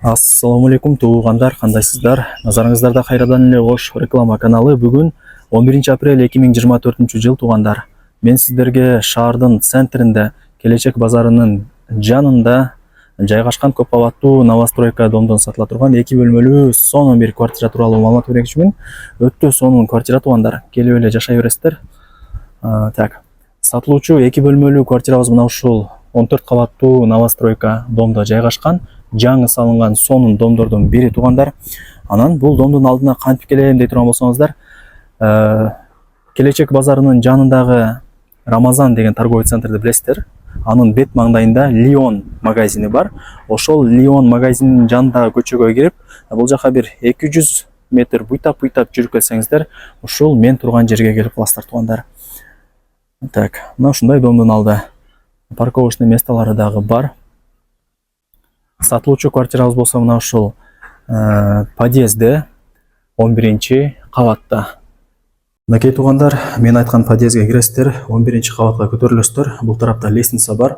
Ассаламу алейкум туугандар, кандайсыздар? Назарыңыздарда кайрадан эле Ош реклама каналы. Бүгүн 11 апрель 2024 жыл туугандар. Мен сиздерге шаардын центринде, Келечек базарынын жанында жайгашкан көп кабаттуу новостройка домдон сатыла турган 2 бөлмөлүү сонун бир квартира тууралуу маалымат бермекчимин. Өтө сонун квартира туугандар. Келип эле жашай бересиздер. Сатылуучу 2 бөлмөлүү квартирабыз мына ушул 14 кабаттуу новостройка домдо жайгашкан. Жаңы салынган сонун домдордун бири туугандар. Анан бул домдун алдына кантип келем дей турган болсоңуздар, Келечек базарынын жанындагы Рамазан деген торговый центрди билесиздер. Анын бет маңдайында Лион магазини бар. Ошол Лион магазининин жанындагы көчөгө кирип, бул жака бир 200 метр буйтап жүрүп келсеңиздер, ушул мен турган жерге келип каласыздар туугандар. Мына ушундай домдун алды. Парковочный местолары дагы бар. Сатылуучу квартирабыз болсо мына ушул подъездде 11 кабатта. Мынакей туугандар, мен айткан подъездге киресиздер, 11 кабатка көтөрүлөсүздөр. Бул тарапта лестница бар.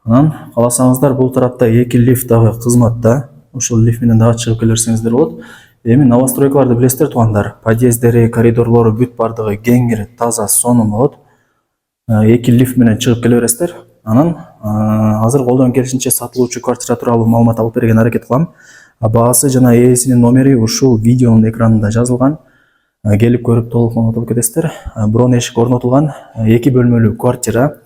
Анан кааласаңыздар бул тарапта 2 лифт дагы кызматта. Ушул лифт менен дагы чыгып келе берсеңиздер болот. Эми новостройкаларды билесиздер туугандар. Подъезддери, коридорлору бүт бардыгы кеңири, таза, сонун болот. 2 лифт менен чыгып келе бересиздер. Анан азыр колдон келишинче сатылуучу квартира тууралуу маалымат алып берген аракет кылам. Баасы жана ээсинин номери ушул видеонун экранында жазылган. Келип көрүп толук маалымат алып кетесиздер. Брон эшик орнотулган 2 бөлмөлүү квартира.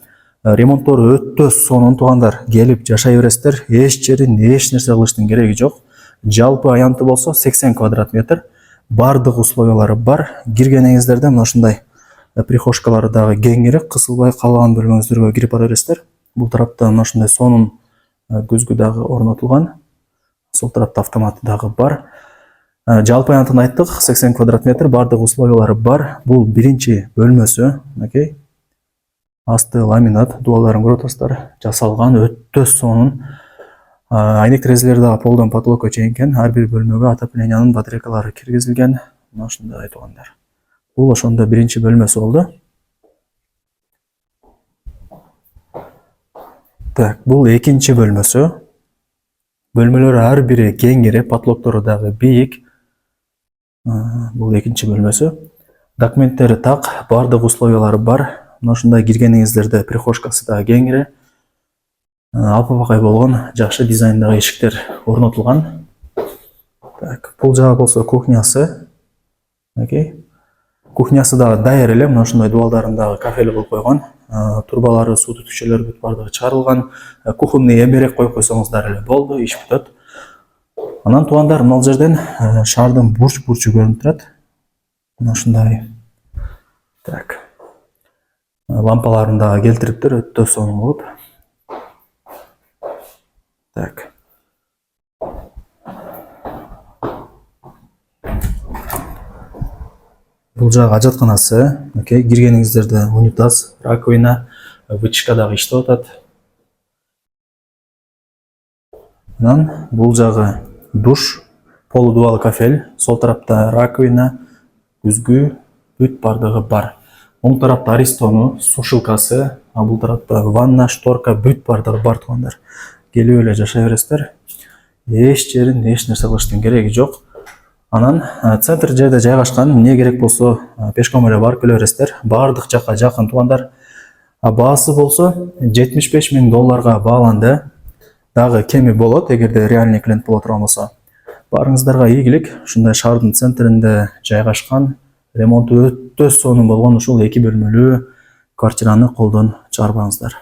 Ремонттору өтө сонун туугандар. Келип жашай бересиздер. Эч жерин эч нерсе кылыштын кереги жок. Жалпы аянты болсо 80 квадрат метр. Бардык условиялары бар. Киргениңиздерде мына ушундай прихожкалары дагы кеңири, кысылбай калган бөлмөңүздөргө кирип бара бересиздер. Бул тарапта мына ушундай сонун көзгү дагы орнотулган. Сол тарапта автоматы дагы бар. Жалпы аянтын айттык, 80 квадрат метр, бардык условиялары бар. Бул биринчи бөлмөсү, окей. Асты ламинат, дубалдарын көрүп атасыздар, жасалган өтө сонун. Айнек терезелери дагы полдон потолокко чейин экен. Ар бир бөлмөгө отоплениянын батарейкалары киргизилген. Мына ушундай туугандар. Бул ошондо биринчи бөлмөсү болду. Бул экинчи бөлмөсү. Бөлмөлөр ар бири кеңири, потолоктору дагы бийик. Бул экинчи бөлмөсү. Документтери так, бардык условиялары бар. Мына ушундай киргениңиздерде прихожкасы дагы кеңири. Алпапакай болгон, жакшы дизайндагы эшиктер орнотулган. Бул жагы болсо кухнясы. Окей. Кухнясы дагы даяр эле, мына ушундай дубалдарын дагы кафель кылып койгон. Турбалары, суу түтүкчөлөрү бүт бардыгы чыгарылган. Кухонный эмерек коюп койсоңуздар эле болду, иш бүтөт. Анан туугандар, мына жерден шаардын бурч-бурчу көрүнүп турат. Мына ушундай. Лампаларын дагы келтириптир, өтө сонун болуп. Бул жагы ажатканасы, окей, киргениңиздерде унитаз, раковина, вытяжка дагы иштеп атат. Анан бул жагы душ, полудубал кафель, сол тарапта раковина, күзгү, бүт бардыгы бар. Оң тарапта аристону, сушилкасы, бул тарапта ванна, шторка, бүт бардыгы бар туугандар. Келип эле жашай бересиздер. Эч жерин эч нерсе кылыштын кереги жок. Анан центр жерде жайгашкан, эмне керек болсо пешком эле барып келе бересиздер. Бардык жакка жакын туугандар. Баасы болсо $75,000 бааланды. Дагы кеми болот, эгерде реальный клиент боло турган болсо. Барыңыздарга ийгилик. Ушундай шаардын центринде жайгашкан, ремонту өтө сонун болгон ушул 2 бөлмөлүү квартираны колдон чыгарбаңыздар.